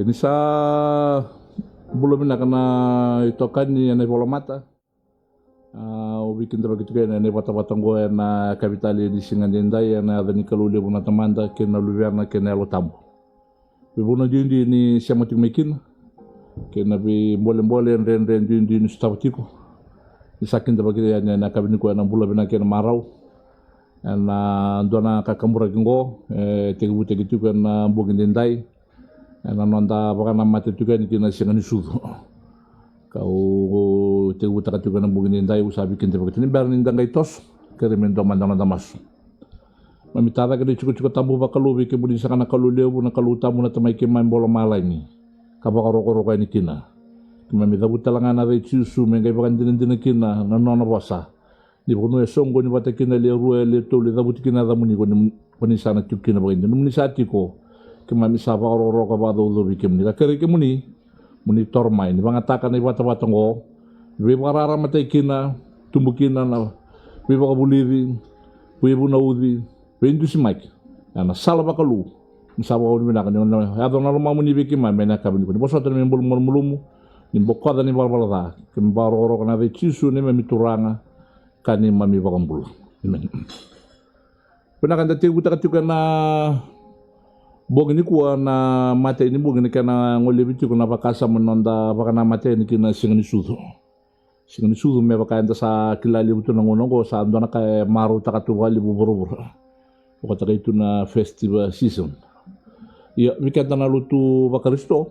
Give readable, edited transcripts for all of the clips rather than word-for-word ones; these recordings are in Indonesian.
Kini sa belum na kana itokan ni na mata. Ubikin terus gitu kan ne patapatang go na kapitali di Singandendai na ada ni kaluli buna tamanda kena luviana kena lo tambo. Bibuna dindi ni siamo timekin kena bi mole ren dindi ni stavtiko. Isakin terus gitu na kabini ko na bula bina kena marau. Na dona kakambura kingo tegu gitu kan na Bogindendai. Na nonda baka mati juga ni kina singani sudu. Kau tegu taka juga na Bogindendai usabi kinte baka tini bar ninda ngai tos kere mendo mandana damas. Mamitara kede cukup tambu baka lubi ke budi sakana kaluleu na kaluta muna tamai ke main bola mala ini. Kabaka roko ini kina. Mamita butalangan na rechusu mengai baka dina kina na nona bosa. Di bono esongo ni bata kina le rue le to le dabuti kina da muni ko ni sana tukina baka ni muni satiko. Kemami sapa oro ka ba do bikem ni kere ke muni tormai ni bangatakan ni bata ngo we barara mate kina tumbukina na we ba buliri we bu naudi we indusi mike ana sala bakalu misaba o ni kan ya do na mamu ni bikem ma mena ka ni ko boso tan membul mulumumu ni bokoda ni barbalada kem baro oro kana ve chisu ni mami turanga kani mami bakambul amen benakan dati uta katukan na bogini kuwa na mate ini bogini kana ngole bitu kuna bakasa menonda bakana mate ini kina singani sudu me baka enda sa kilali butu na ngonongo sa andona ka maru takatu wali buburu baka itu na festival season ya mikata na lutu bakaristo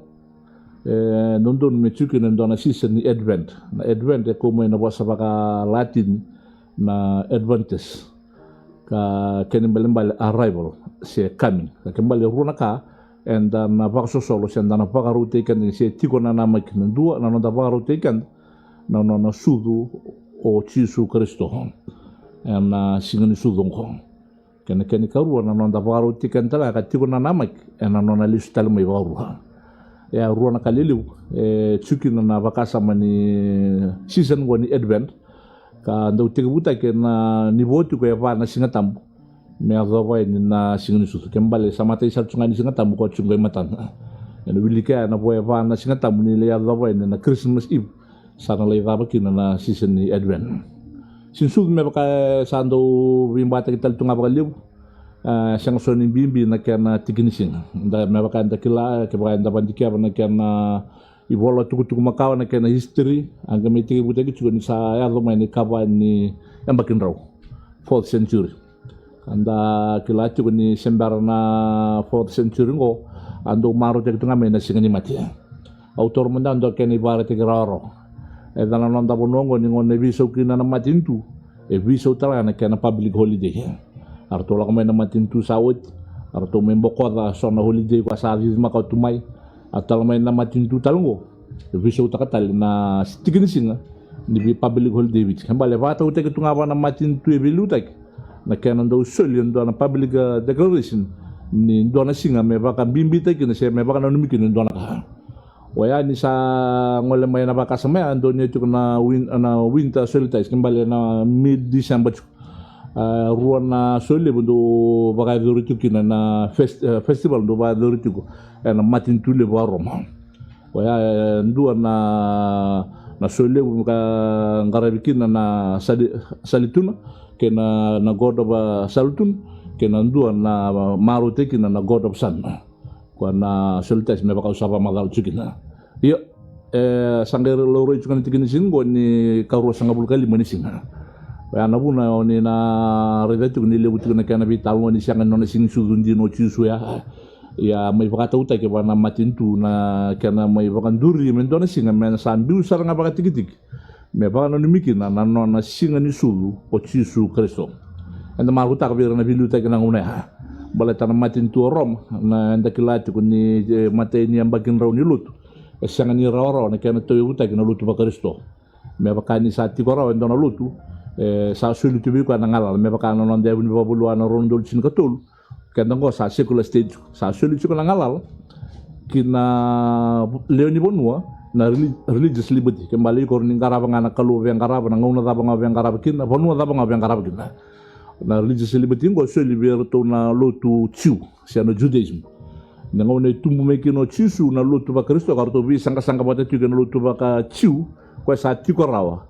nondon mechuki na ndona season ni advent como na basa baka latin na adventist ka kembali arrival se coming ka kembali runa ka and na bakso solo se na pagaru tekan se tiko na nama kinendua na nda pagaru tekan na sudu o chisu kristo and na singani sudu ko kana karu na nda pagaru tekan tala ka tiko na nama and na listal mai baru ya runa kaliliu chuki na bakasa mani season woni advent ka ndau tiga buta ke na nivoti ko ya na singatam me azawai ni na singani susu kembali sama tai sal chungani singatam ko chungai matan ya wilika na boya na singatam ni le azawai ni na Christmas Eve sana le ba kina na season ni advent sinsu me baka sando bimbata kital tunga baka liu sang soni bimbi na kana tiginising nda me baka nda kila ke baka nda bandika na kana ibola tuku makawa na kena history angga mitiki butaki juga ni saya rumah ni kawan ni yang bakin raw 4th century anda kila juga ni sembar na 4th century ngo ando maru jadi tengah mena singani mati autor menda ando kena ibarat tigraro edana nonda bonongo ni ngone biso kina na matintu biso tala na kena public holiday arto la kama na matintu sawit arto membokoda sona holiday kwa savi makau tumai atal main na matintu talungo viso utakatal na stiginising ni public holiday which kambale vata utek tunga na matintu ebilutak na kanan do solion do na public declaration ni do na singa me baka bimbita kina se me baka na numikin do na ka waya ni sa ngole may na baka sa may ando ni tuk na winter solstice kambale na mid December ruan na soli bundo baka doritu kina na festival do ba doritu na matintu le baroma waya ndua na soli ka ngarabikin na salituna kena na god of salutun kena ndua na marute kina na god of sun kwa na solstice me baka usapa magal chukina iyo sangere loro chukana tikini singo ni karu sangabul kali manisinga waya nabuna ni na revetu ni lebu tukuna kana bitalmo ni siangan nona sing sudundi no chusu ya may baka tauta ke bana matintu na kana may baka duri men dona singa men sambiu saranga baka tikitik me baka no mikina na nona singa ni sulu o chusu kristo anda maruta ka bira na biluta kana nguna baleta na matintu rom na ndakilati kuni mateni ambakin raw ni lut sianga ni raw na kana toyuta kana lutu baka kristo me baka ni sati ko raw ndona lutu sa sulu tubi ko na ngalal me baka no non debu ni babulu ana rondol sin katul kanda ngo sa secular stage sa sulu ko na ngalal kina leoni bonua na religious liberty kembali ko ning karaba ngana kalu yang karaba na ngona taba ngabang karaba kina bonua taba ngabang karaba kina na religious liberty ngo sulu berto na lutu chiu sia no judaism Nangaw na itumbo may kino chisu na luto ba Kristo karto vi sangka bata tiga na luto ba ka chiu kwa sa tiko rawa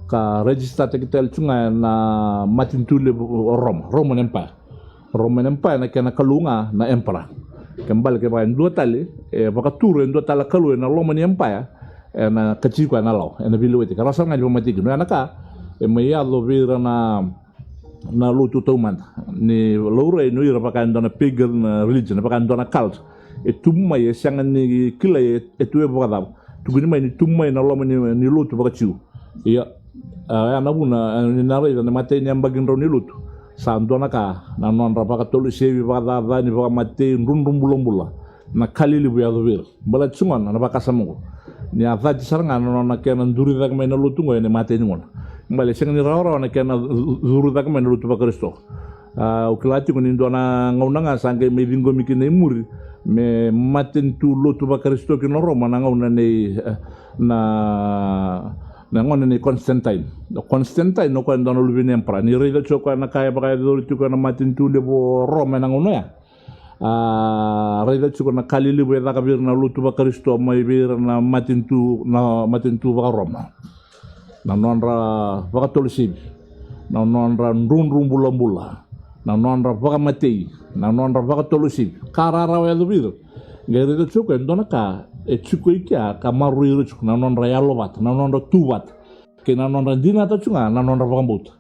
ka register tekitel chunga na matintule Roman Empire. Roman Empire na kena kalunga na emperor. Kembali ke bayan dua tali baka turu dua tala kalu na Roman Empire na kachiko na law na biluete ka rasa ngadi matigi na ka may yalo vira na luto tuman ni lore no ira baka ndona pagan religion baka ndona cult tumma ye sanga ni kila etuwe baka tuguni mai ni tumma na lo ni luto baka chiu ya ana buna ni nare na mate ni ambagin ro ni luto sandona ka na non ra baka tolu sevi baka da ni baka mate rundum bulombula na kalili bu ya vir bala chungon na baka samungo ni ava di saranga no na kena nduri da mai na luto ngo ni mate ni ngona mbale sanga ni rawa na kena zuru da mai na luto baka Kristo o klati ko ni ndona ngaunanga sange me vingo mikine muri me matentu luto baka Kristo ki no Roma na ngauna ne na ngona ni Constantine no ko ndona lubine empra ni rega choko na kaya baka do tu ko na matentu le bo Roma na ngauna ya rega choko na kalili bo da ka bir na luto baka Kristo mai bir na matentu baka Roma na nonra baka tolisibi na nonra ndrum bulambula na nonra baka matei na nonra baka tolisibi karara wa do bir ngere do choko ndona ka chuko ikia ka maruiro chuko na nonra yalovat na nonra tuvat ke na nonra dina ta chunga na nonra baka mbuta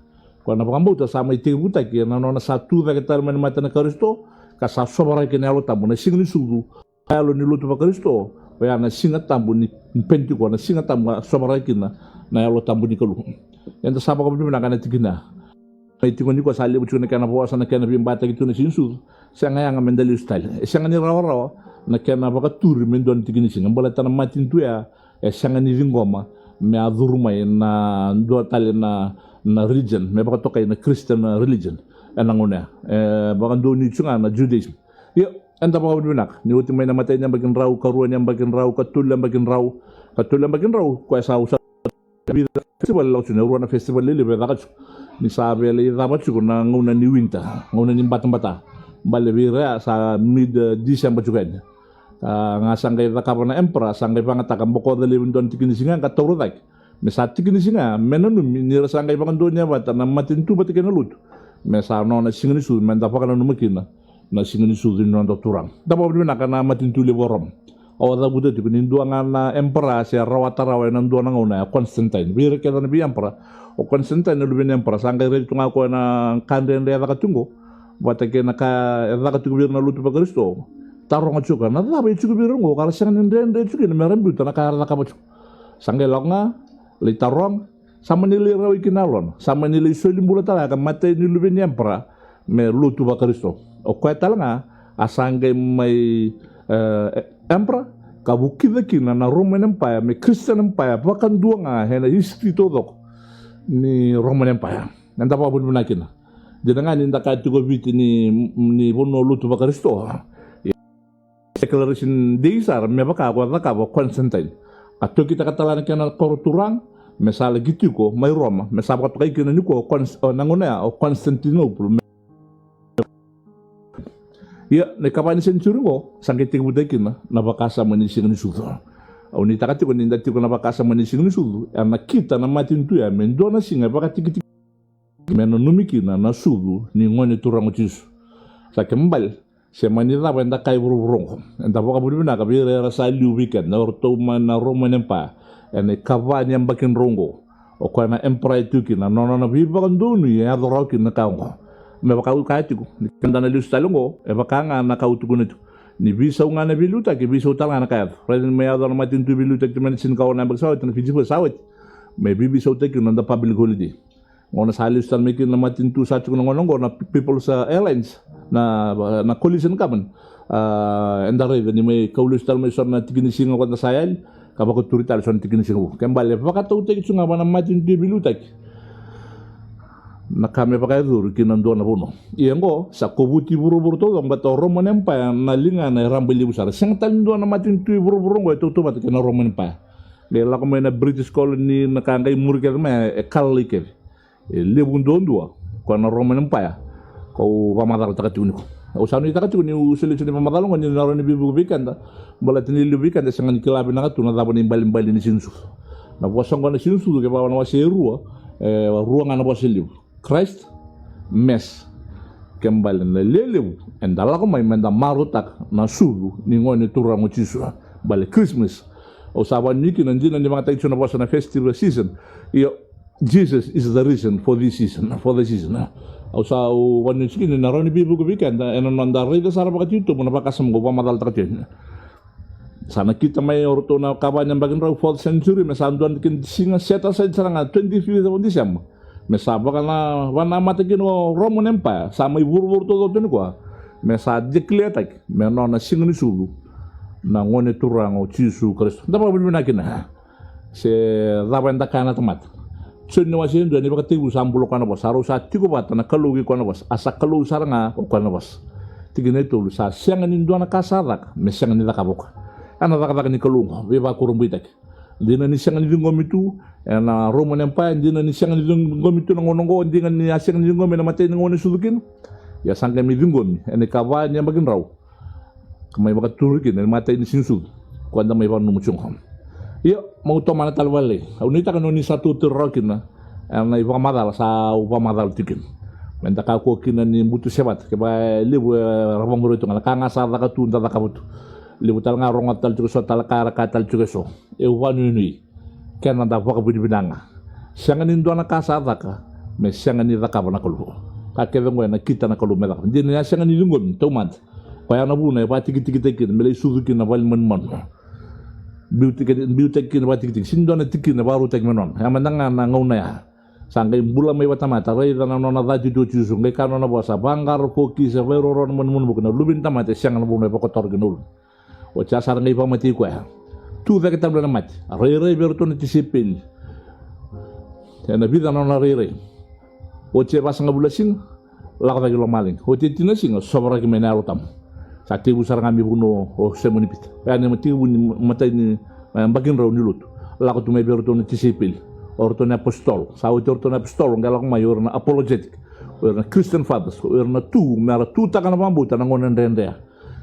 ko na baka mbuta sama ite buta ke na nonra satu da ke tarmen mata na Kristo ka sa sobara ke na lo tabu na singni sudu alo ni lutu baka Kristo ya na singa tambu ni penti ko na singa tambu sobara ke na yalo tambu ni kalu yang sama ko bimina kana tikina ay tingon ni ko sali bu chuna kana bawa sana kana bimbata gitu na sinsu sanga yang mendali style sanga ni rawa na kana baka turi men don tikini singa bola tan matin tu ya sanga ni vingoma me adurma na do tali na religion me baka tokay na Christian religion anangona baka do ni chunga na Judaism yo anda baka bimina ni uti may namatay niya bagin raw karuan niya bagin raw katulang bagin raw ko sa festival law tuna ruana festival lele be daga ni sabe le daba chuko na ngona ni winter ngona ni bata bale bira sa mid December juga nga sangay dakapa na empra sangay pangata kamboko dali don tikini singa ka tawro dak me sa tikini singa menanu ni sangay pangando nya bata na matintu batikena lut me sa no na singni su men dafa kana no makina na singni su din no turang daba bi na kana matintu le borom awada buda tu ni duangan na empera se rawatarawa na duanang una Constantine bir ke na bi empera o Constantine lu bin empera sangay re tunga ko na kanden re ka tungo bata ke na ka ka tungo bir na lutu ba Kristo tarong chuka na da ba chuka bir ngo kala sang ndende chuka na meram buta na ka ka ba sangay longa li tarong sama ni li rawi kinalon sama ni li solim bula tala ka mate ni lu bin empera me lutu ba Kristo o ko talanga asangay may empra kabuki kina na Roman Empire me Christian Empire bahkan dua nga hena history todo ni Roman Empire nanda pa pun nakina jenengan ninda ka tugo biti ni bono lutu ba Kristo declaration deisar me baka ko Constantine atau kita katalan kana korturang mesala gitu ko may Roma mesaba to kay kina ni ko nangona o Constantinople ya ne kapani sensuri ngo sangke buday kina na bakasa manising ni sudo au ni takati ko ninda tiko na bakasa manising ni sudo ana kita na matin tu ya mendona singa bakati kiti meno numikina na sudo ni ngone turang ucis sa kembal se manila benda kai burung enda boka budi na kabire rasa liu weekend na orto na Roman Empire ene kavani ambakin rongo o ko na empire tu kina no bi bakandonu ya adorau kina kaungo me baka ukati ko ni kanda na lius talongo e baka nga nakautuko nito ni bisa nga na biluta ki bisa utal nga na kaya present me ador matin tu biluta ki man sin kaw na bagsawat na fiji sawat me bisa utak na the public holiday ngona sa lius tal mekin na matin tu sa chuko ngolongo na People's Airlines na collision kaman endare ni me kaulis tal me son na tigini singa ko na sayal kabako turital son tigini singa kembali baka tawte ki sunga na matin tu biluta na kami pakai dur kinando na puno iyango sa kobuti buru-buru to ang bato Roman Empire na linga na rambili busar sang talindo na matin tu buru-buru ngo ito bat kina Roman Empire lela ko may na British colony na kangay murker may kalike lebundo ndua ko na Roman Empire ko pamadar ta katuni ko Usano ita katu ni usuli ni pamadalo ni naro ni bibu bikan ta. Bala tini lubikan ta sangan kilabi na katu na tabo ni bali ni sinsu. Na posong na sinsu ke bawa na wasi rua ruangan apa siliu. Christ mes kembali na lelewu endala ko may menda marutak na sugu ni ngone turang uchisu bale Christmas o saban niki nanjina ni mga tayo na bosa na festival season iyo Jesus is the reason for this season for the season o sa wanu siki ni naroni bibu ko weekend eno nandari da sara bakat YouTube na bakasam go pamadal takatyen sana kita may orto na kabanyang bagin raw 4th century masanduan kin singa set aside saranga 25th of December mesaba kana wana matakino Roman Empire sama ibur-bur todo tun ko mesa dekletak meno na singni sulu na ngone turang o Jesu Kristo ndapa bilbina kina se dabenda kana tomat sunni wasin do ni bakati usambulo kana bos haru sa tigo bata na kalugi kana bos asa kalu saranga o kana bos tigine to sa siangan indo na kasarak mesangan ni takaboka ana takaboka ni kalungo beba kurumbitak dina ni siangan ni ngomitu na Roman Empire dina ni siangan ni ngomitu na ngonongo dina ni siangan ni ngomi na matay na ngone sulukin ya sangka mi dingon ene kawanya bagin raw kamay baka turikin ene matay ni sinsu kuanda may panu muchong iyo mau to mana talwale unita kanoni satu turakin na na iba madal sa upa madal tikin menta ka ko kinan ni butu sebat ke ba libu rabang bro itu ngala kanga sa ka tunda ka butu libu tal nga rongat tal so tal kara katal so e wanu ni kana da baka budi binanga siangan indo na kasada ka me siangan ni ka bana kulu ka kevengo na kita na kulu meda dini na siangan ni lungon tomat kaya na buna pa tiki mele suzuki na val man beauty na pa tiki sindo na tiki na baru tek menon ya mandanga na ngauna ya sangkai bula may watamata ray na nona da judo jusu ngai kano na bosa bangar poki sa vero ron mun bukna lubin tamate siangan buna pa kotor genul o chasar ngai pa mati ko ya tu da kita bela mati ray berto na tisipil ya na vida nona ray o che pas ngabulasin lakata gilo maling o te tinasing sobra ki menaro tam sakti busar ngami buno o semunipit ya ne mati matai ni bagin raw nilut lakatu may berto na tisipil orto na apostol sa orto na apostol ngalak mayor na apologetic or na Christian fathers or na mera tu takana pambuta na ngonen rende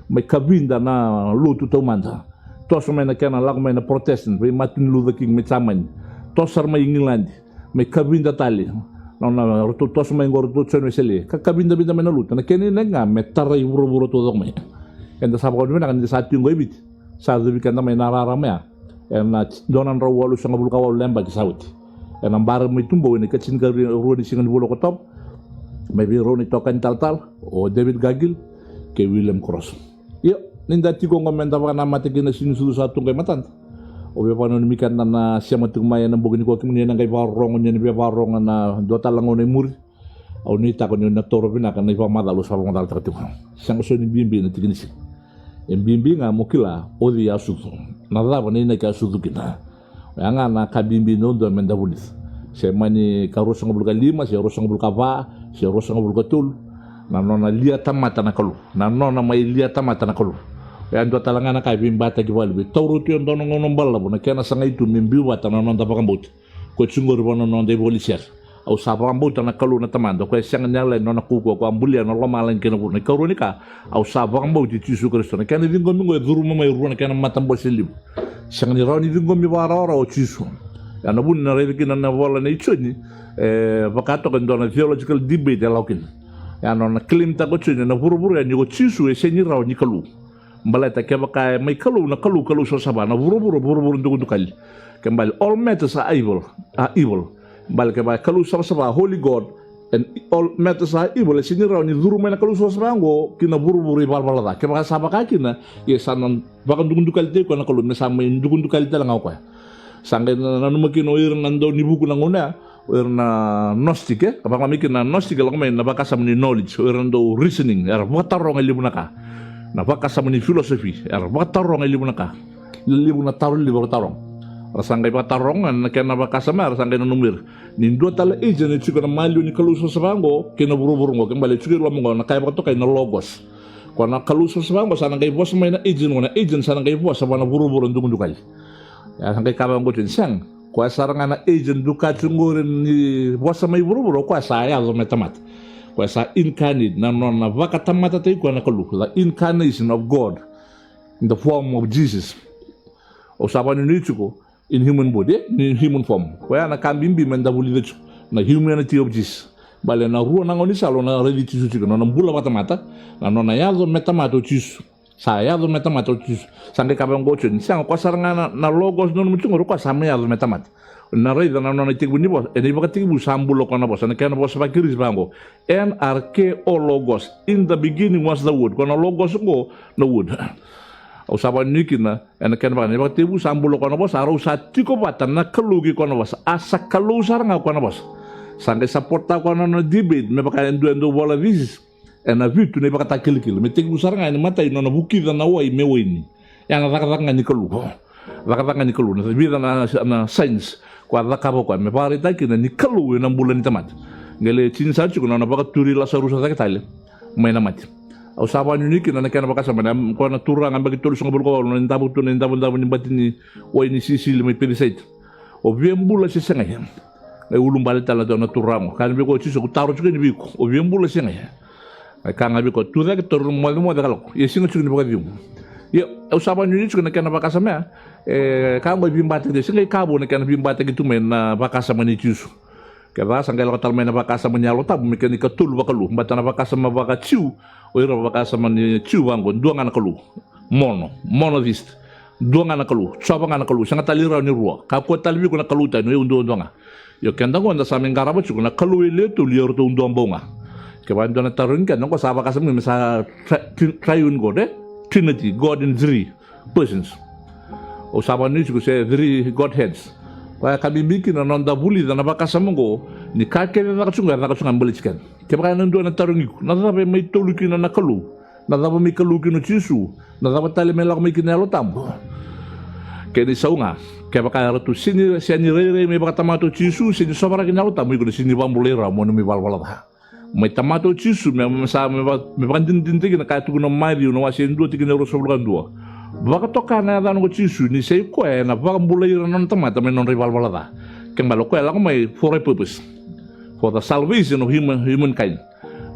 may kabinda na lutu to manda tos may na kana lak may na protestant may Martin Luther King may chaman tosar may England may kabinda tali na orto tos may ngorto chen weseli kabinda binda may na lutu na kenin nga may taray buro to may kanda sa ko na kan sa tinggo ibit sa dubi kan may nararama ya na donan raw walu sa ngabul kawaw lemba di sauti en ang barang may tumbo ni katsin ka ruo ni singan bulo ko top may biro ni tokan tal o David Gagil ke William Cross yo ninda ti ko ngomenta pa na matigin na sinusudo sa tungkay matan o be panon mikan na siya matugmaya ng bugin ko kimni nang kay barong ni be barong na dota lang ni muri o ni ta ko ni na toro pinakan na ipa madalo sa madal takti ko siyang so ni bimbi na tigin si en bimbi nga mukila o di asudo na daba ni na ka asudo kina nga na kabimbi nondo menda bulis se mani karus ngabul ka 5 se rus ngabul ka 4 se rus ngabul ka 3 na nona lia tamata na kalu na nona may lia tamata na kalu ya ndo talanga na kabimba ta giwalbi tawruti on dono ngono balla bu na kena sanga itu mimbi wata na nonda pakambut ko chungor bono nonda bolisier au sabambut na kalu na tamando ko sanga nyala nona kuko ko ambulia no lamalan kena bu na karunika au sabambut ti Yesu Kristo na kena dingo ngo duruma may ruana kena matambo silim siang ni raw ni dingo mi wara o Jesu ya na bun na reviki na wala na ichoni vakato kan dona theological debate ya laukin ya no na claim ta ko chuni na buru-buru ya ni ko Jesu e senyi raw ni kalu mbaleta ke baka may kalu na kalu so sabana buru-buru ndugu kali kembali all matters are evil bal ke ba kalu sama holy God and all matters are evil senyi raw ni duru may na kalu so sabango kina buru-buru balbalada ke baka sabaka kina ye sanan baka ndugu kali te ko na kalu mesama ndugu kali te lang ako sangay na numakin oir nando ni buku nang una oir na gnostic kapag mamikin na gnostic lang may nabakasam ni knowledge oir nando reasoning watarong libu na ka nabakasam ni philosophy watarong libu na ka libu na tarong libu tarong rasangay watarong na kaya nabakasam rasangay na numir nindo tala agent ni chiko na malyo ni kaluso sa bango kinaburo-buro ngo kembali chiko lang mo na kaya ba to kay na logos kung na kaluso sa bango sana kay boss may na agent sana kay boss sa na buro-buro ndukal ya sangkai kabang ko din siyang kuasa nga na agent duka chungurin ni bosa may buro-buro kuasa ya lo metamat kwa sa incarnate na nona vakatamata te kwa na kalu, the incarnation of God in the form of Jesus. O sabani nichuko in human body, in human form. Kwa na kambimbi menda buli na humanity of Jesus. Bale na rua na ngoni salo na ready to chuko na mbula matamata na nona yazo metamato Jesus. Sa yazo metamato Jesus. Sande kabang gocho ni sang kwa saranga na logos non muchungo kwa sa yazo metamata. Na reida na nona tiku ni bos eni baka tiku sambulo kona bos na kana bos bakiris bango NRK o logos in the beginning was the word kona logos go the word o saba nikina ena kana baka ni baka tiku sambulo kona bos aro sa tiko batan na kalugi kona bos asa kalu saranga kona bos sange saporta kona no debate me baka endo bola visis ena vitu ne baka takilkil me tiku saranga ni mata ino na bukida na wai me wini yang rakatanga ni kalu rakatanga ni kalu na vida na science kwa dhakabo kwa me pare ta kina ni kalu na bulan tamat ngele chin sa chu na baka turi la sarusa ta tale mai na mat au saba ni kina na kana baka sama na ko na turang ambag tulu sung bulko na ndabu tu na ndabu ni batini o ni sisi le me pedisait o viembula si senga ya e ulum bale tala na turamo kan be ko chi so taro chu ni biko o viembula senga ya ka ngabi ko tu da ke tur mo da kalo yesinga chu ni baka vium ya au saba ni chu na kana baka sama kamo bimbata de singai kabo na kana bimbata gitu men na bakasa mani jusu kaya sanggai lokal men na bakasa manyalo tab mekani katul bakalu mbata na bakasa mabaka ciu o ira bakasa mani ciu bango dua ngana kalu monovist dua ngana kalu coba ngana kalu sanga talira ni ruwa kapo talbi ko na kaluta no undo ndonga yo kenda ko nda samen garaba chu na kalu ile to lior to undo mbonga kaya ndo na tarun kan ko sa bakasa mi sa triune god trinity god in three persons o saba ni chuko se three godheads kwa kabibiki na nonda buli na bakasa mongo ni kake na kachunga mbalichikan kebaka ndo na tarungi na zabe mai toluki na nakalu na zabe mai kaluki no chisu na zabe tale mela mai kinelo tambo kedi saunga kebaka ratu sini re me baka tamato chisu sini sobara kinelo tambo ko sini bambulera mo no mi balwala mai tamato chisu me sa me bandin dinti na ka tu no mari no wasen do tikinero sobra ndo baka toka na dan ko chisu ni sei ko na baka mbulaira non tamata men non rival balada ken malo ko la ko may for a purpose for the salvation of humankind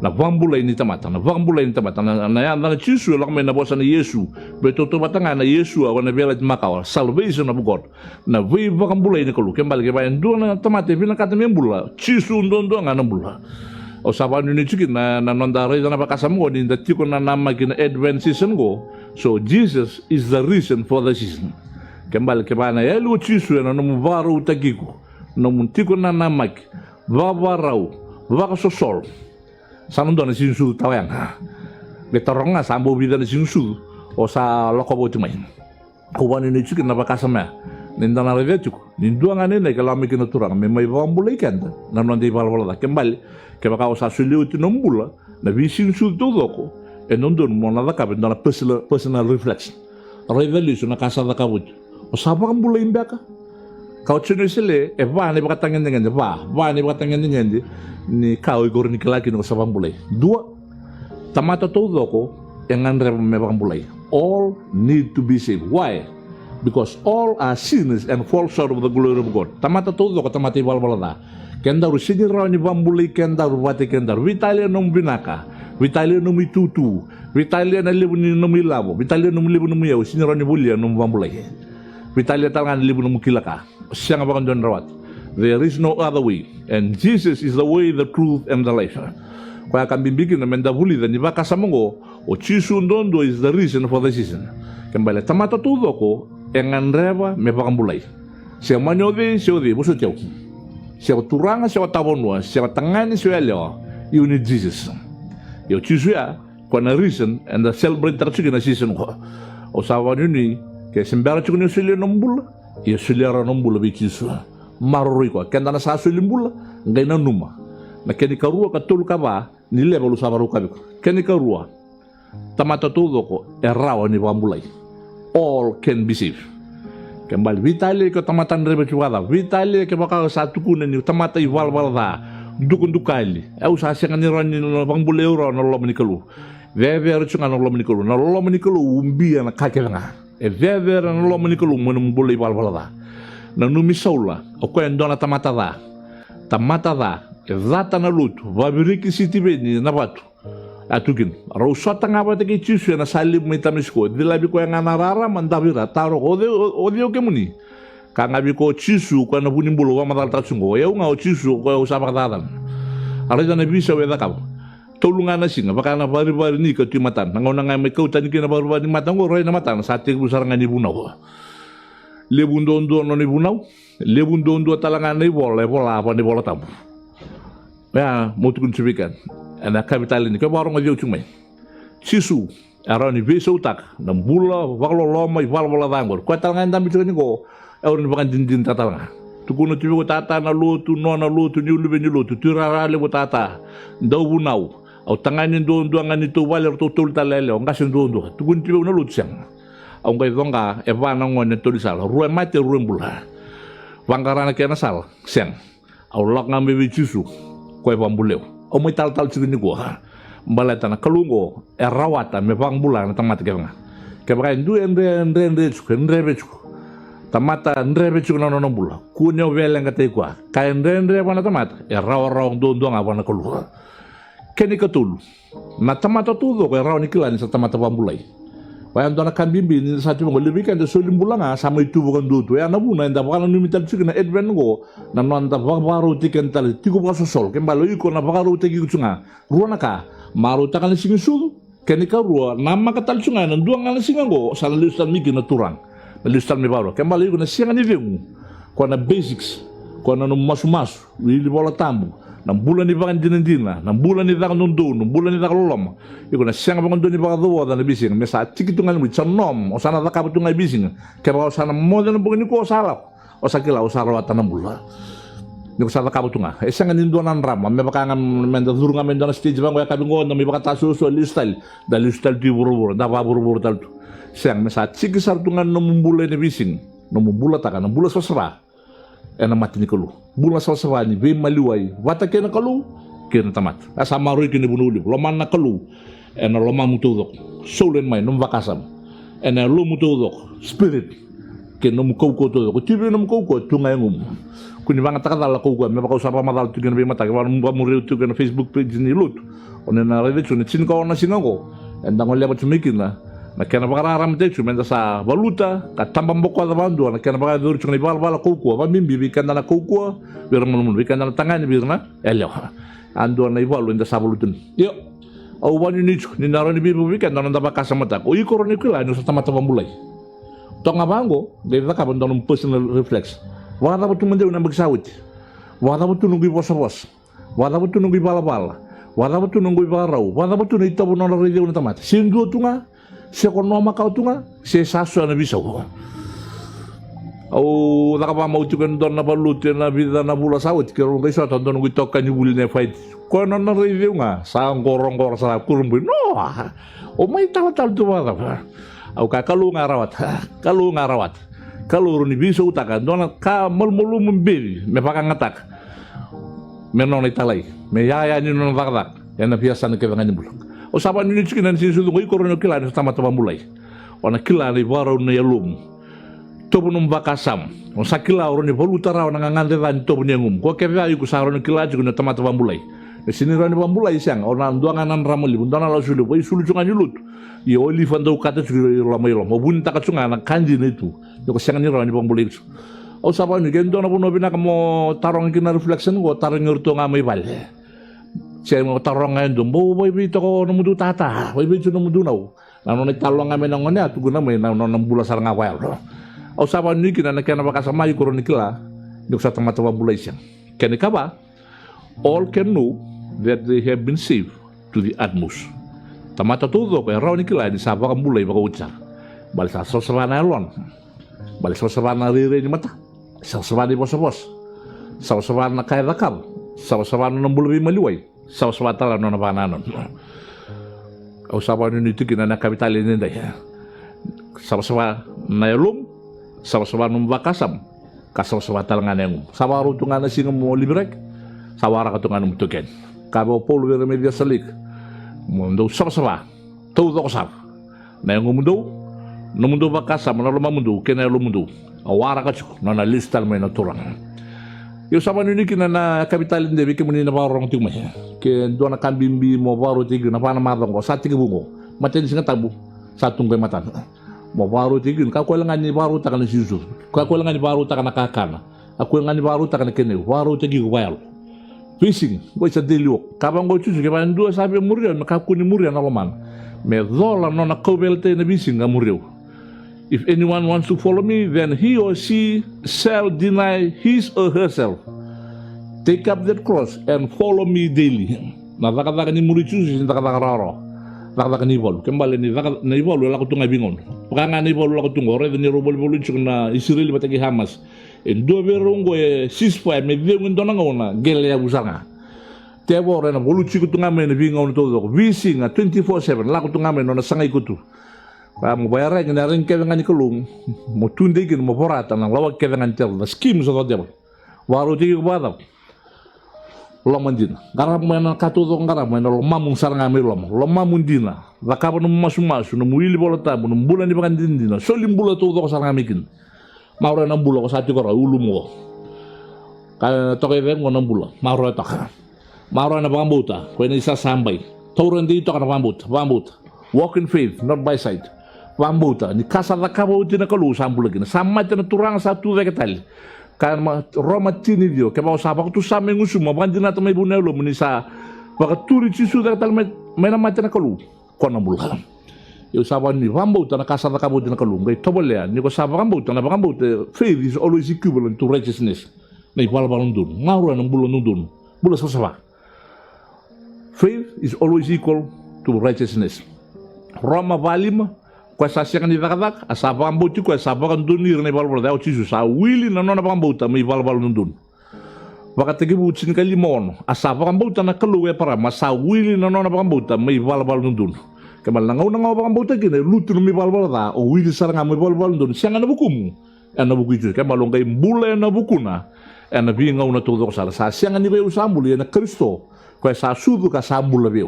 na bambulay ni tamata na yan na chisu la ko may nabosa na Yesu beto to batanga na Yesu ako na bela makaw salvation of God na vi baka mbulay ni ko ken balge ba ndo na tamate vina katame mbula chisu ndo nga na mbula o saban ni chikin na nondare na bakasamo ni dati ko na namagin advent season go. So Jesus is the reason for the season. Kembali ke bana ya lu chisu na mvaru tagiku no muntiko na namak vavarau vakasosol sanundo na sinsu tawang betoronga sambo bida na sinsu o sa lokobo tumay kuwan ni chikin na bakasama ninda na revetu ninduanga ne kalami kinaturang me may vambulay kanda na nondi balwala kembali ke baka o sa suliu tinombula na visinsu dodoko e non don mo na ka na personal reflection revelation na kasa da kabut o saba kan bula imbaka ka chino sele e va ne baka tangen ngende va ne baka tangen ngende ni ka o igor ni klaki no saba bulai dua tamata todo ko engan re me baka bulai all need to be saved. Why? Because all are sinners and fall short of the glory of God. Tamata todo ko tamata ibal balada kenda ru sini raw ni bambulai kenda ru vate kenda vitalia nom binaka Vitalia no mi tutu, Vitalia na libu ni no mi labo, Vitalia no mi libu no mi yau, sini rani bulia no mbambulai. Vitalia talangan libu no mukilaka. Siang abakan don rawat. There is no other way, and Jesus is the way, the truth, and the life. Kaya akan bimbingin na mendabuli dan ibaka samongo, o chisu ndondo is the reason for the season. Kembali tamata tudo ko, engan reba me bakambulai. Siya manyode, siya odi, muso tiyaw. Siya turanga, siya tabonwa, siya tangani, siya leo. You need Jesus. Yo chisu ya kwa na reason and the celebrate tarchuki na season ko o sawa ni ke sembara chukuni sili nombula ye sili ara nombula bi chisu marori ko kenda na sa sili mbula ngai na numa na keni karua ka tul ka ba ni le bolu sabaru ka biko keni karua tamata todo ko erawa ni bambulai all can be saved kembali vitali ko tamata ndrebe chuada vitali ke baka sa tukune ni tamata iwal balda dukali au sa siang ni ron no bambulai ro no lo menikalu vevere chunga no lo menikalu no lo menikalu umbi na kakena e vevere no lo menikalu mon mbulai balbalada na numi saula o ko endona tamata da Zata na lutu, vabiriki siti beni na batu. Atukin, rausota nga ba teki chisu na salim may tamisko, dilabi ko yung anarara mandavira, taro, ode o kemuni. Kangabi ko chisu ko na bunimbulo wa madaltatsungo, yaw nga o chisu ko usapa kataran. Arita na bisa weda kaw. Tulungan na singa, baka na bari-bari ni ka timatan. Nangaw na nga may kautan ki na bari-bari ni matan ko, roy na matan, sa ating busar nga ni bunaw. Lebundo-ndo no ni bunaw, lebundo-ndo talangan na ibola apa ni bola tabu. Ya, mau tukun cibikan. Ana kapital ini, kau baru ngajau cumai. Sisu, arani bisa utak, nam bula, waklo loma, iwal bola tanggur. Kau talangan tambi cuman ni ko, orang bakan jinjin tatalanga. Tukun cibi ko tata na lutu, nona lutu, ni ulu beni lutu, tirarale ko tata, ndau bunau. Au tanganin do angan itu waler to tul talele, ngasin do. Tukun cibi ko na lutu siang. Au ngai donga, evana ngone tulisal, ruwe mate ruwe bula. Wangkarana kena sal, siang. Au lak ngambe sisu. Kue pambuleu, o mai tal cini gua, baleta na kalungo, rawata me bang bulan tamat kenga, kebra ndu endre becuk, tamata endre becuk na no bula, kunyo vele ngate gua, ka endre wana tamat, raw do ngapa na kalu, keni katul, na tamata tudo ko raw nikilan sa tamata pambulai. Wayan dona kan bimbi ni sa tu ngol lebikan de solim bulanga sama itu bukan dutu ya nabuna nda bakal numital cikna edven go na non ta baru tiken tal tiku ba sosol kembalo iko na baru teki kunga ruana ka maru ta kan sing sul kenika rua nama katal sunga na duang kan singa go sala listan migi na turang listan mi baru kembalo iko na singa ni vegu ko na basics ko na no mas wili bola tambu na bulan ni bakan dinendina na bulan ni bakan nundo na bulan ni bakan lolom iko na siang bakan doni bakan do da bising me sa tikitungan mi chanom o sana ka butunga bising ke ba sana mo na bukan ko sala o sakila o sala watan bulan ni ko sala ka butunga e sanga ni donan ram me bakan men da durunga men da stage bang ka bingo na mi bakan tasu so listal da listal di buru da ba buru tal siang me sa tikisar tungan no bulan ni bising no bulan ta kana bulan sosra ena mati ni kalu bula sawani be maliwai wata kena kalu kena tamat asa marui kini bunuli loman na kalu ena loma mutudok solen mai num vakasam ena lo mutudok spirit kena mu kau to ko tibe num kau tungai ngum kuni banga takata la kau me ba usapa madal tu kena be mata ba muri tu kena Facebook page ni lut onena rede tu ni cin ko na sinango endang ole ba tumikina na kena bakararam te cuma sa valuta ka tambam boko da bandu na kena bakar dur cuma bala koko ba mimbi bikan na koko bir mun bikan na tangan bir na elo ando na ivalu inda sa valutun yo au wani ni narani bi bikan na nda bakasa mata ko ikoro ni kila no sa tamata pambulai to ngabango de ka bandon personal reflex wala ba tumende na bagsawit wala ba tunungi bos wala ba tunungi bala wala ba tunungi barau wala ba tunungi tabo na rede na tamata sindu tunga se konoma kau tunga se sasu na bisa ko au nakapa mau tukan don na balute na vida na bula sawit kero ngai sa ton ngi tokka ni buli ne fight ko na review nga sa ngorong sa kurumbu no o mai tal tu wala au ka kalu ngarawat kalu ni bisa utaka don ka mulmulu membebi me pakang ngatak me non italai me ya ni non varak yana biasa ne ke ngani bulak o saban ni chikinan sin sudu ngi korono kila ni tamata pambulai ona kila ni baro ni yalum tobu num bakasam o sakila oro ni volutara ona ngande van tobu ni ngum ko kebe ayu ku saro ni kila juga tamata pambulai sini rani pambulai siang ona nduanganan ramuli bundana la sulu boy sulu chunga ni lut yo oli fando kata juga lama yo mo bunta ka chunga na kanji ni tu yo siang ni rani pambulai o saban ni gendo na buno bina kamo tarong kina reflection go tarong ngurto ngamai bale saya mau tarong ngayon doon, boy bito ko namudu tata, boy bito namudu naw. Nano nagtalong ngayon ng nganya, tugo na may nano nang bula sarang awal. O saban ni kina na kaya napakasama yung koronikila, yung sa tamatawa bulay siyang. Kaya ka ba? All can know that they have been saved to the utmost. Tamata todo, kaya raw nikila, di saba kang bulay baka utsar. Balik sa sasara na elon. Balik sa sasara na rire ni mata. Sa sasara ni bos-bos. Sa sasara na kaya rakam. Sa sasara na bulay maliway. Sa swatala no napananon. O sawa ni itu kina na kapital ini daya. Sawa na yalum, sawa num bakasam, kasawa talangan sawa rutungan na singam mo librek, sawa ra katungan mo tuken. Kabo polo ver media salik. Mundo sawa, todo ko sa. Na yung mundo bakasam na luma mundo, kina lumundo. Awara ka chuk na listal may naturang. Yo sama nini kina na kapital inde bike muni na barong tingma ke do na kambimbi mo baro tigi na pana madong ko sa tigi bungo maten singa tabu satung ke matan mo baro tigi ka ko langan ni baro ta kana sisu ka ko langan ni baro ta kana kakana aku langan ni baro ta kana kene baro tigi ko bayal fishing ko sa delio ka bang go chusu ke ban do sabe murio ka ku ni murio na loman me zola no na ko belte na fishing ga murio. If anyone wants to follow me, then he or she shall deny his or herself. Take up that cross and follow me daily. Na taka ni murichu sin taka raro. Taka ni bol. Kembali ni taka ni bol wala ko tunga bingon. Pakanga ni bol wala ko tunga ore ni robol bol na Israel batagi Hamas. En do berongo e ceasefire me de mun dona ngona gele ya busanga. Tebo ore na bolu chiku tunga me ni bingon to do. Visinga 24/7 la ko tunga me no na sanga ikutu. Pa mo bayara ngina rin ke ngani kulung mo tunde gin mo porata nang lawag ke ngan tel the scheme so do waru ti bada lo mandina garam mena katudo garam mena lo mamung saranga mi lo mamundina la kaba no masumasu no muili bolata no bulan di bakan dindina so limbula to do saranga mikin mawra na bulo ko sa ti ko ulumo ka to ke ngona bulo mawra ta mawra na bambuta ko ni sa sambay tawran di to ka bambuta walk in faith not by sight. Pambuta ni kasa da kabo utina kalu sambul lagi sama tina turang satu vek tali karena Roma tini dio ke mau sabak tu sama ngusuma bandina to mai bunelo munisa baka turi cisu da tal mena matina kalu kona bulha yo saban ni pambuta na kasa da kabo utina kalu ngai tobolea ni ko sabak pambuta na pambuta faith is always equivalent to righteousness nei bal balundun ngawra nang bulun nundun bula sasaba faith is always equal to righteousness. Roma valim kwa sasiang ni dakadak asaba ambuti kwa asaba kan dunir ne balbal da ucisu sa wili na nona pambuta mi balbal nundun baka tegi bucin kali mon asaba pambuta na kalu e para masa wili na nona pambuta mi balbal nundun kemal nangaw pambuta kine lutu mi balbal da o wili saranga mi balbal nundun siang na bukumu ana bukitu kemal longai mbule na bukuna ana bi ngaw na todo sala sa siang ni be usambul na Kristo kwa sa sudu ka sambul be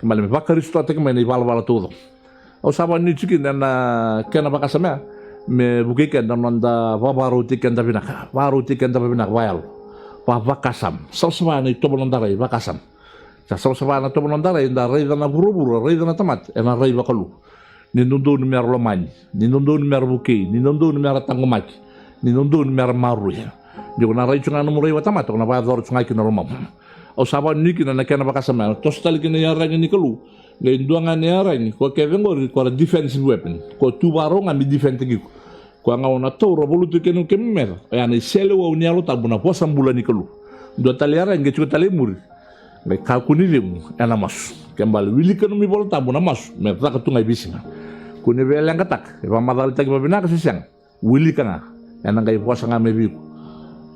kemal mi ba Kristo te kemal ni balbal todo. O sama ni chikin na kena bakasama me bukiken na nanda babaru tiken da binak wayal pa bakasam sama ni to bonondarai bakasam sa sama na to bonondarai da rei na buru rei na tamat na rei bakalu ni nundu ni mer lomani ni nundu ni mer buki ni nundu ni mer tangomak ni nundu ni mer maru ni na rei chunga no rei tamat na ba dor chunga ki normal o sama ni kin na kena bakasama to stali kin ya rangi ni kalu ngayon duangan niya rin, ko kevin ko defensive weapon, ko tubaro nga mi defend tigi ko nga ona to robolutu kenu kemer, ayana isele wa unia lo tabu na posa mbula ni kalu, do taliara nge chuko talimuri, me kalkuni limu, ena mas, kembali wili kenu mi bolo tabu na mas, me taka tungai bisinga, kuni bel yang katak, eva madali tagi babina kasisiang, wili kanga, ena ngai posa nga mebiku,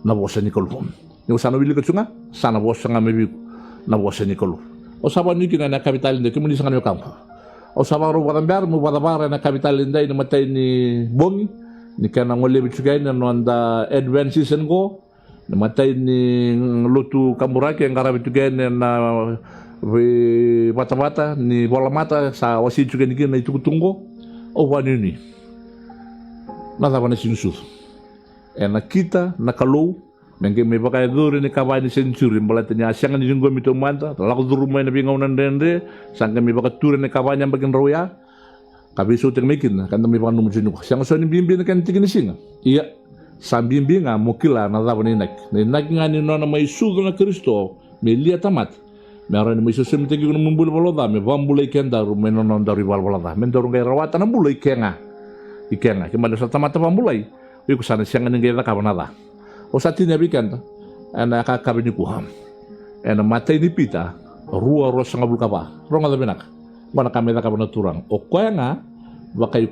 na posa ni kalu, ni sana wili kachunga, sana posa nga mebiku, na posa ni kalu. O saban ni kina na kapital inde kimuni sangan yo kampo. O saban ro wadambar mo wadabara na kapital inde ni matay ni bongi ni kana ngole bichugay na nanda advance season go na matay ni lutu kamburaki ang karabi tugay na bata-bata ni bola mata sa wasi tugay ni kina itutunggo o wanini. Nada ba na sinusuf. E nakita nakalou Mengke me pakai duri ni kawani sensuri balatnya asyang ni junggo mito manta laku duru mai na bingaw nan dende sangka me pakai turi ni kawani bagian roya kabiso teng mekin kan me pakai numu sinu syang so ni bimbi kan tigini singa iya sam bimbi nga mukila na daw ni nak nga ni nona mai sugo na Kristo me liya tamat meron mai susum tegi no mumbul boloda me bambulay kendaru me nonon dari balbalada men dorong kay rawatan na bulay ikenga kimalo sa tamat bambulay wi kusana syang ni ngela kabanada. O sa tinabikan ana kakabini kuham ana matay ni pita ruwa ros nga bulkaba ronga da binak wana kamera ka turang o kwanga wakay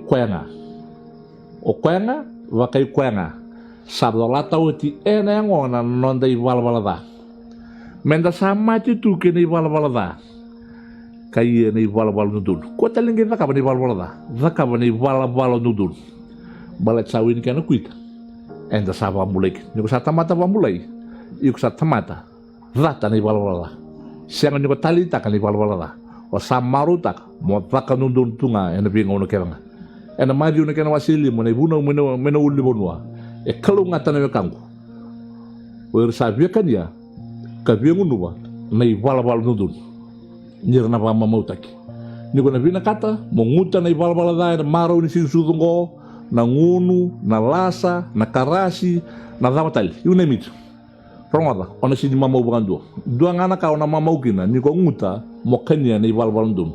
kwanga sabdolata uti ena ngona nonda ibalbalada menda sama tu kini ibalbalada kay ni ibalbal nudul ko talingi ka ba ni ibalbal nudul balat sawin kana kuita enda sa pambulay ni ko sa tamata pambulay iko sa tamata rata ni balwala siang ni ko talita kan ni balwala o sa marutak mo taka nundun tunga ena bingo no keranga ena maju ne kana wasili mo ne buno meno uli bonwa e kalu ngata ne kangu o sabia kan ya kabia ngunu ba na ibalabal nudun nyir na pa mamautaki ni ko na vina kata monguta na ibalabal da na maro ni sin sudungo na ngunu na lasa na karasi na damatali you name it rongoda ona si mama ubando dua ngana ka ona mama ukina ni ko nguta mokanya na ibalabal nudun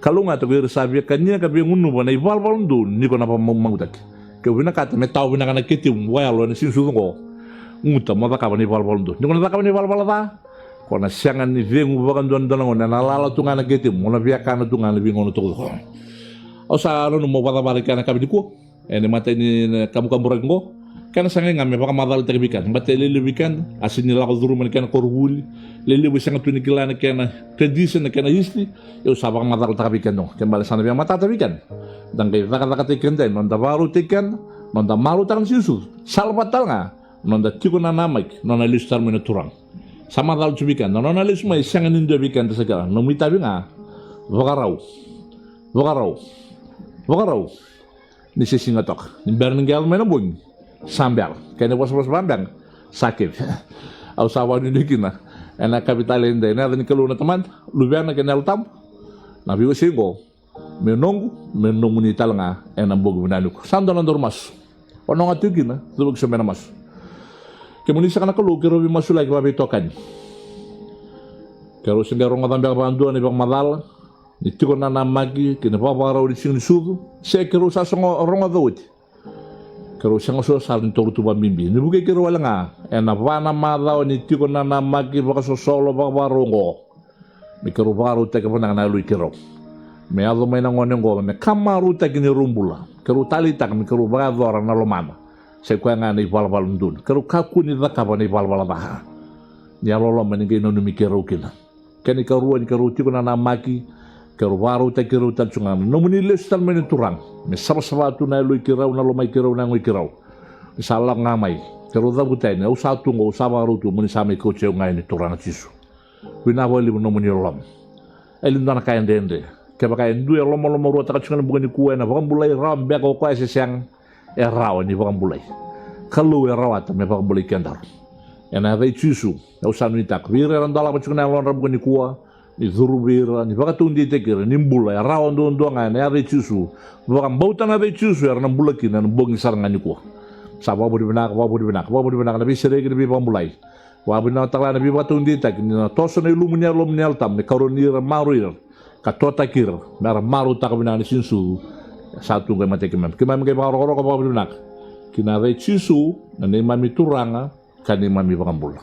kalunga to ko sabia kanya kabia ngunu ba na ibalabal nudun ni ko na pa mamautaki ke vina kata me tau vina kana kiti walo ni sin sudungo nguta mo ka ba ni ibalabal nudun ni ko na ka ni ibalabal da kona siangan ni vengu bakan don don na lala tunga na gete mo na via kana tunga na vingo no to o sa no mo bada bari kana kabi ko ene mate ni kamu kamu rengo kana sanga ngame baka madal terbikan mate lele bikan asini la ko duru man kana korwul lele bi sanga tuni kilana kana tradition kana history eu sa baka madal terbikan no kembali sana via mata terbikan dan kay vaka tekan den non da baru tekan non da maru tan sisu salvatal nga non da tiko na namak non na listar mena turang sama dal cubikan no na lis mai sangan indo bikan segala no mita binga vogarau ni singa tok ni berningal mena bung sambal kene bos bambang sakit au sawa ni dikina ena kapital ende na ni keluna teman lubiana kenal tam na biu singo menongu ni talanga ena bogu binanuk sandonan dormas ononga tukina dubuk semena mas kemunisa kana kalu kero bi masula ke babe tokan kero singa ronga tambak bandu ni bang madal ni tiko na magi kene papa ra uri sing sudu se kero sa songo ronga dawit kero singa so sal ni toru tuba mimbi ni buke kero wala nga ena wana madal ni tiko na magi baka so solo baka rongo ni kero baru te ke pona na lui kero me ado me na ngonengo me kamaru te kini rumbula kero tali tak mi kero baka dora na lomana se kwa nga ni balbal ndun kero kaku ni daka ba ni balbal ba ni alolo maninge no mi kero kina keni kero ni kero tiko na maki kero waru te kero ta tsunga no muni lestal men turang me sama tu na lui kero na lo mai kero na ngoi kero sala ngamai kero da butai na usa tu ngo usa waru tu muni same ko cheu ngai ni turang tisu wina wali no muni lom elin dana kayan dende ke ba kayan du lomo ro ta tsunga bukan ni kuwe na ba mulai ram be ko kwa sesiang erau ni bang bulai kalau erau ata me bang bulai kendar ena vai chusu eu sanu itak vira randala ba chukna lon rab ni kuwa ni zuru vira ni baka tundi tekir ni bulai erau ndo nga na vai chusu bang bauta na vai chusu er na bulaki na bongi saranga ni kuwa sa ba bu binak na bi seregi ni bang bulai wa bina tala na bi ba tundi tak ni na toso na ilumunya tam ni karonira maruir katota kir mer maru tak bina ni sinsu satu gay mate kimam gay baro ko ba binak kina re chisu na ne mami turanga kani mami bakambula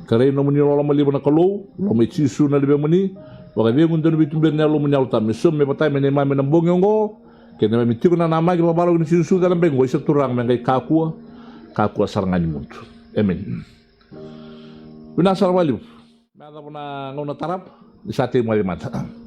kare no muni lo mali bana kalo lo me chisu na libe muni wa ga ngun don bitumbe na lo muni alta me som me patay me ne mami na bongongo kena mami tikuna na magi baro ni chisu dalam bengo isa turang me gay kakua sarangani muntu amen binasar wali mada puna ngona tarap di sate mali mata